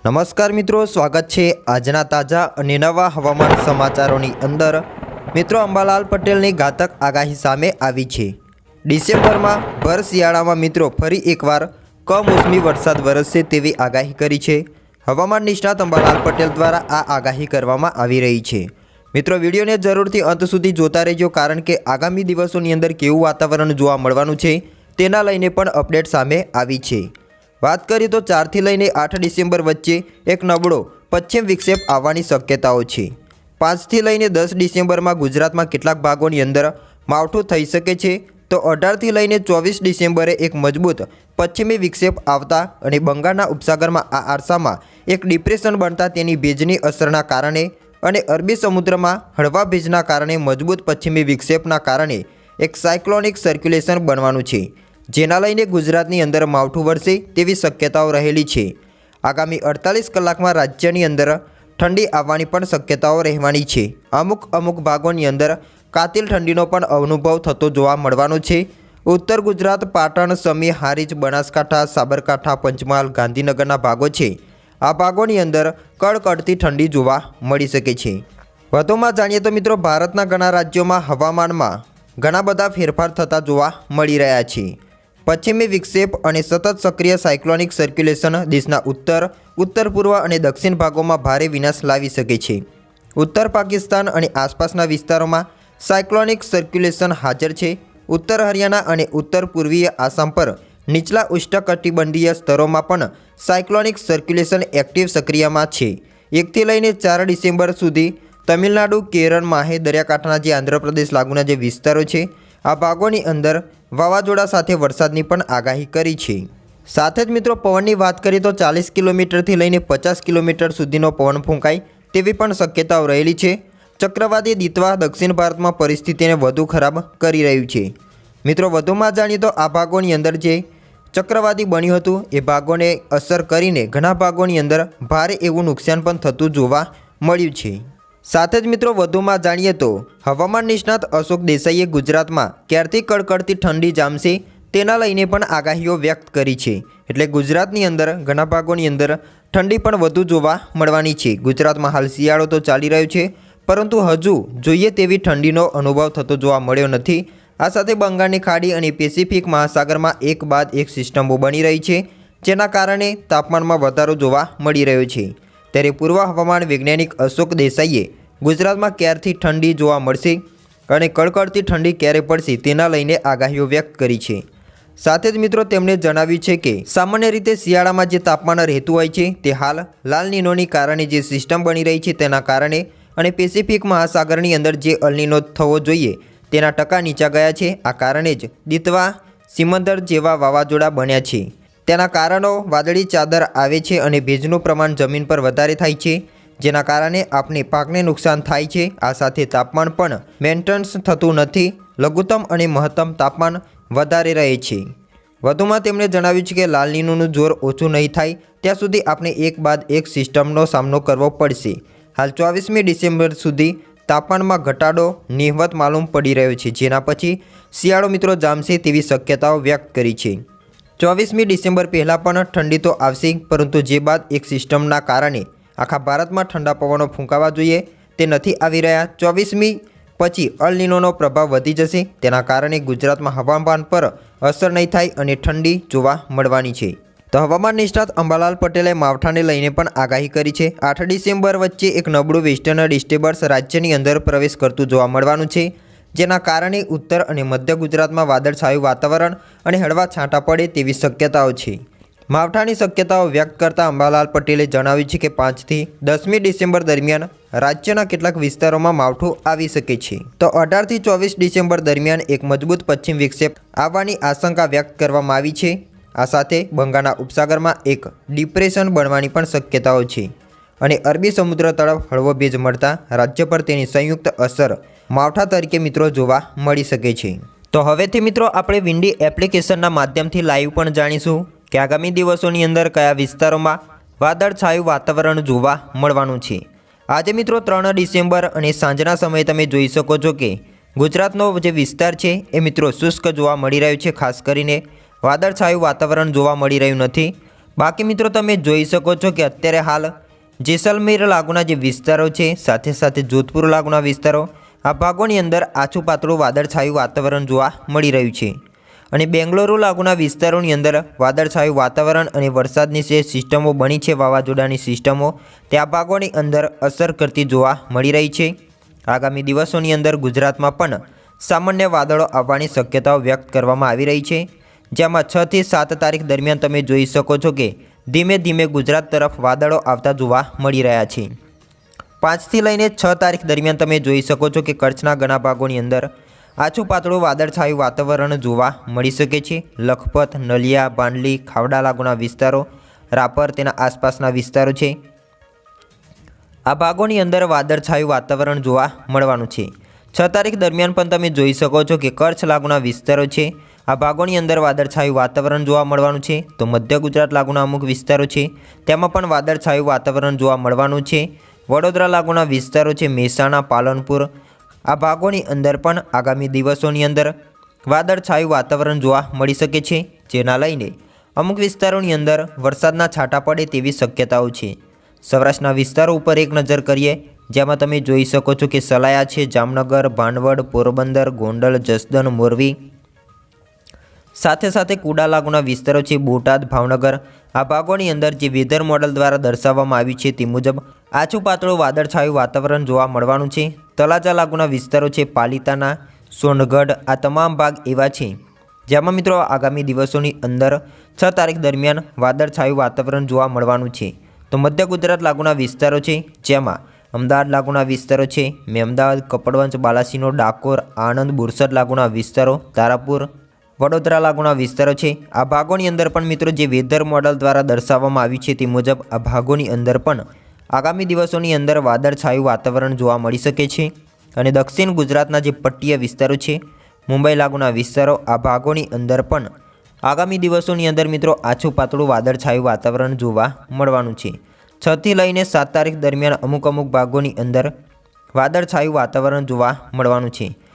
નમસ્કાર મિત્રો, સ્વાગત છે આજના તાજા અને નવા હવામાન સમાચારોની અંદર। મિત્રો, અંબાલાલ પટેલની ઘાતક આગાહી સામે આવી છે। ડિસેમ્બરમાં ભર શિયાળામાં મિત્રો ફરી એકવાર કમોસમી વરસાદ વરસશે તેવી આગાહી કરી છે। હવામાન નિષ્ણાત અંબાલાલ પટેલ દ્વારા આ આગાહી કરવામાં આવી રહી છે। મિત્રો, વિડીયોને જરૂરથી અંત સુધી જોતા રહેજો, કારણ કે આગામી દિવસોની અંદર કેવું વાતાવરણ જોવા મળવાનું છે તેના લઈને પણ અપડેટ સામે આવી છે। વાત કરીએ તો 4 થી લઈને 8 ડિસેમ્બર વચ્ચે એક નબળો પશ્ચિમ વિક્ષેપ આવવાની શક્યતાઓ છે। 5 થી લઈને 10 ડિસેમ્બરમાં ગુજરાતમાં કેટલાક ભાગોની અંદર માવઠું થઈ શકે છે, તો 18 થી લઈને 24 ડિસેમ્બરે એક મજબૂત પશ્ચિમી વિક્ષેપ આવતા અને બંગાળના ઉપસાગરમાં આ આરસામાં એક ડિપ્રેશન બનતા તેની ભેજની અસરના કારણે અને અરબી સમુદ્રમાં હળવા ભેજના કારણે મજબૂત પશ્ચિમી વિક્ષેપના કારણે એક સાયક્લોનિક સર્ક્યુલેશન બનવાનું છે, જેના લઈને ગુજરાતની અંદર માવઠું વરસે તેવી શક્યતાઓ રહેલી છે। આગામી 48 કલાકમાં રાજ્યની અંદર ઠંડી આવવાની પણ શક્યતાઓ રહેવાની છે। અમુક ભાગોની અંદર કાતિલ ઠંડીનો પણ અનુભવ થતો જોવા મળવાનો છે। ઉત્તર ગુજરાત, પાટણ, સમી, હારીજ, બનાસકાંઠા, સાબરકાંઠા, પંચમહાલ, ગાંધીનગરના ભાગો છે, આ ભાગોની અંદર કડકડતી ઠંડી જોવા મળી શકે છે। વધુમાં જાણીએ તો મિત્રો, ભારતના ઘણા રાજ્યોમાં હવામાનમાં ઘણા બધા ફેરફાર થતા જોવા મળી રહ્યા છે। પશ્ચિમી વિક્ષેપ અને સતત સક્રિય સાયક્લોનિક સર્ક્યુલેશન દેશના ઉત્તર પૂર્વ અને દક્ષિણ ભાગોમાં ભારે વિનાશ લાવી શકે છે। ઉત્તર પાકિસ્તાન અને આસપાસના વિસ્તારોમાં સાયક્લોનિક સર્ક્યુલેશન હાજર છે। ઉત્તર હરિયાણા અને ઉત્તર પૂર્વીય આસામ પર નીચલા ઉષ્ણકટિબંધીય સ્તરોમાં પણ સાયક્લોનિક સર્ક્યુલેશન એક્ટિવ સક્રિયમાં છે। 1 થી લઈને 4 ડિસેમ્બર સુધી તમિલનાડુ, કેરળ, માહે દરિયાકાંઠાના જે આંધ્રપ્રદેશ લાગુના જે વિસ્તારો છે, આ ભાગોની અંદર વાવાઝોડા સાથે વરસાદની પણ આગાહી કરી છે। સાથે જ મિત્રો, પવનની વાત કરીએ તો 40 કિલોમીટરથી લઈને 50 કિલોમીટર સુધીનો પવન ફૂંકાય તેવી પણ શક્યતાઓ રહેલી છે। ચક્રવાતી દિત્વા દક્ષિણ ભારતમાં પરિસ્થિતિને વધુ ખરાબ કરી રહ્યું છે। મિત્રો, વધુમાં જાણીએ તો આ ભાગોની અંદર જે ચક્રવાતી બન્યું હતું એ ભાગોને અસર કરીને ઘણા ભાગોની અંદર ભારે એવું નુકસાન પણ થતું જોવા મળ્યું છે। સાથે જ મિત્રો, વધુમાં જાણીએ તો હવામાન નિષ્ણાત અશોક દેસાઈએ ગુજરાતમાં ક્યારથી કડકડતી ઠંડી જામશે તેના લઈને પણ આગાહીઓ વ્યક્ત કરી છે। એટલે ગુજરાતની અંદર ઘણા ભાગોની અંદર ઠંડી પણ વધુ જોવા મળવાની છે। ગુજરાતમાં હાલ શિયાળો તો ચાલી રહ્યો છે, પરંતુ હજુ જોઈએ તેવી ઠંડીનો અનુભવ થતો જોવા મળ્યો નથી। આ સાથે બંગાળની ખાડી અને પેસિફિક મહાસાગરમાં એક બાદ એક સિસ્ટમો બની રહી છે, જેના કારણે તાપમાનમાં વધારો જોવા મળી રહ્યો છે। ત્યારે પૂર્વ હવામાન વૈજ્ઞાનિક અશોક દેસાઈએ ગુજરાતમાં ક્યારથી ઠંડી જોવા મળશે અને કડકડતી ઠંડી ક્યારે પડશે તેના લઈને આગાહીઓ વ્યક્ત કરી છે। સાથે જ મિત્રો, તેમણે જણાવ્યું છે કે સામાન્ય રીતે શિયાળામાં જે તાપમાન રહેતું હોય છે તે હાલ લાલ નીનોની કારણે જે સિસ્ટમ બની રહી છે તેના કારણે અને પેસિફિક મહાસાગરની અંદર જે અલ નીનો થવો જોઈએ તેના ટકા નીચા ગયા છે। આ કારણે જ દિત્વા, સિમંદર જેવા વાવાઝોડા બન્યા છે। તેના કારણો વાદળી ચાદર આવે છે અને ભેજનું પ્રમાણ જમીન પર વધારે થાય છે, જેના કારણે આપણે પાકને નુકસાન થાય છે। આ સાથે તાપમાન પણ મેન્ટેન્સ થતું નથી, લઘુત્તમ અને મહત્તમ તાપમાન વધારે રહે છે। વધુમાં તેમણે જણાવ્યું છે કે લાલ નીનોનું જોર ઓછું નહીં થાય ત્યાં સુધી આપણે એક બાદ એક સિસ્ટમનો સામનો કરવો પડશે। હાલ 24મી ડિસેમ્બર સુધી તાપમાનમાં ઘટાડો નહિવત માલુમ પડી રહ્યો છે, જેના પછી શિયાળો મિત્રો જામશે તેવી શક્યતાઓ વ્યક્ત કરી છે। 24મી ડિસેમ્બર પહેલાં પણ ઠંડી તો આવશે, પરંતુ જે બાદ એક સિસ્ટમના કારણે આખા ભારતમાં ઠંડા પવનો ફૂંકાવા જોઈએ તે નથી આવી રહ્યા। 24મી પછી અલ નીનોનો પ્રભાવ વધી જશે, તેના કારણે ગુજરાતમાં હવામાન પર અસર નહીં થાય અને ઠંડી જોવા મળવાની છે। તો હવામાન નિષ્ણાત અંબાલાલ પટેલે માવઠાને લઈને પણ આગાહી કરી છે। 8 ડિસેમ્બર વચ્ચે એક નબળું વેસ્ટર્ન ડિસ્ટર્બન્સ રાજ્યની અંદર પ્રવેશ કરતું જોવા મળવાનું છે, જેના કારણે ઉત્તર અને મધ્ય ગુજરાતમાં વાદળછાયું વાતાવરણ અને હળવા છાંટા પડે તેવી શક્યતાઓ છે। માવઠાની શક્યતાઓ વ્યક્ત કરતા અંબાલાલ પટેલે જણાવ્યું છે કે 5 થી 10મી ડિસેમ્બર દરમિયાન રાજ્યના કેટલાક વિસ્તારોમાં માવઠું આવી શકે છે, તો 18 થી 24 ડિસેમ્બર દરમિયાન એક મજબૂત પશ્ચિમ વિક્ષેપ આવવાની આશંકા વ્યક્ત કરવામાં આવી છે। આ સાથે બંગાળના ઉપસાગરમાં એક ડિપ્રેશન બનવાની પણ શક્યતાઓ છે અને અરબી સમુદ્ર તરફ હળવો ભેજ મળતા રાજ્ય પર તેની સંયુક્ત અસર માવઠા તરીકે મિત્રો જોવા મળી શકે છે। તો હવેથી મિત્રો, આપણે વિન્ડી એપ્લિકેશનના માધ્યમથી લાઈવ પણ જાણીશું કે આગામી દિવસોની અંદર કયા વિસ્તારોમાં વાદળછાયું વાતાવરણ જોવા મળવાનું છે। આજે મિત્રો 3 ડિસેમ્બર અને સાંજના સમયે તમે જોઈ શકો છો કે ગુજરાતનો જે વિસ્તાર છે એ મિત્રો શુષ્ક જોવા મળી રહ્યું છે। ખાસ કરીને વાદળછાયું વાતાવરણ જોવા મળી રહ્યું નથી, બાકી મિત્રો તમે જોઈ શકો છો કે અત્યારે હાલ જેસલમેર લાગુના જે વિસ્તારો છે, સાથે સાથે જોધપુર લાગુના વિસ્તારો, આ ભાગોની અંદર આછું પાતળું વાદળછાયું વાતાવરણ જોવા મળી રહ્યું છે. અને બેંગ્લોરુ લાગુના વિસ્તારોની અંદર વાદળછાયું વાતાવરણ અને વરસાદની જે સિસ્ટમો બની છે, વાવાઝોડાની સિસ્ટમો, તે આ ભાગોની અંદર અસર કરતી જોવા મળી રહી છે. આગામી દિવસોની અંદર ગુજરાતમાં પણ સામાન્ય વાદળો આવવાની શક્યતાઓ વ્યક્ત કરવામાં આવી રહી છે, જેમાં 6 થી 7 તારીખ દરમિયાન તમે જોઈ શકો છો કે ધીમે ધીમે ગુજરાત તરફ વાદળો આવતા જોવા મળી રહ્યા છે. 5 થી લઈને 6 તારીખ દરમિયાન તમે જોઈ શકો છો કે કચ્છના ઘણા ભાગોની અંદર આછું પાતળું વાદળછાયું વાતાવરણ જોવા મળી શકે છે. લખપત, નલિયા, બાંડલી, ખાવડા લાગુના વિસ્તારો, રાપર તેના આસપાસના વિસ્તારો છે, આ ભાગોની અંદર વાદળછાયું વાતાવરણ જોવા મળવાનું છે. 6 તારીખ દરમિયાન પણ તમે જોઈ શકો છો કે કચ્છ લાગુના વિસ્તારો છે, આ ભાગોની અંદર વાદળછાયું વાતાવરણ જોવા મળવાનું છે. તો મધ્ય ગુજરાત લાગુના અમુક વિસ્તારો છે, તેમાં પણ વાદળછાયું વાતાવરણ જોવા મળવાનું છે. વડોદરા લાગુના વિસ્તારો છે, મહેસાણા, પાલનપુર, આ ભાગોની અંદર પણ આગામી દિવસોની અંદર વાદળછાયું વાતાવરણ જોવા મળી શકે છે, જેના લઈને અમુક વિસ્તારોની અંદર વરસાદના છાંટા પડે તેવી શક્યતાઓ છે. સૌરાષ્ટ્રના વિસ્તારો ઉપર એક નજર કરીએ, જેમાં તમે જોઈ શકો છો કે સલાયા છે, જામનગર, ભાંડવડ, પોરબંદર, ગોંડલ, જસદણ, મોરબી, સાથે સાથે કુડા લાગુના વિસ્તારો છે, બોટાદ, ભાવનગર, આ ભાગોની અંદર જે વેધર મોડલ દ્વારા દર્શાવવામાં આવ્યું છે તે મુજબ આછું પાતળું વાદળછાયું વાતાવરણ જોવા મળવાનું છે. તળાજા લાગુના વિસ્તારો છે, પાલિતાના, સોનગઢ, આ તમામ ભાગ એવા છે જેમાં મિત્રો આગામી દિવસોની અંદર 6 તારીખ દરમિયાન વાદળછાયું વાતાવરણ જોવા મળવાનું છે. તો મધ્ય ગુજરાત લાગુના વિસ્તારો છે, જેમાં અમદાવાદ લાગુના વિસ્તારો છે, મેમદાવાદ, કપડવંજ, બાલાસિનોર, ડાકોર, આણંદ, બોરસદ લાગુના વિસ્તારો, તારાપુર, વડોદરા લાગુના વિસ્તારો છે, આ ભાગોની અંદર પણ મિત્રો જે વેધર મોડલ દ્વારા દર્શાવવામાં આવ્યું છે તે મુજબ આ ભાગોની અંદર પણ આગામી દિવસોની અંદર વાદળછાયું વાતાવરણ જોવા મળી શકે છે. અને દક્ષિણ ગુજરાતના જે પટ્ટીય વિસ્તારો છે, મુંબઈ લાગુના વિસ્તારો, આ ભાગોની અંદર પણ આગામી દિવસોની અંદર મિત્રો આછું પાતળું વાદળછાયું વાતાવરણ જોવા મળવાનું છે. 6 થી લઈને 7 તારીખ દરમિયાન અમુક ભાગોની અંદર વાદળછાયું વાતાવરણ જોવા મળવાનું છે.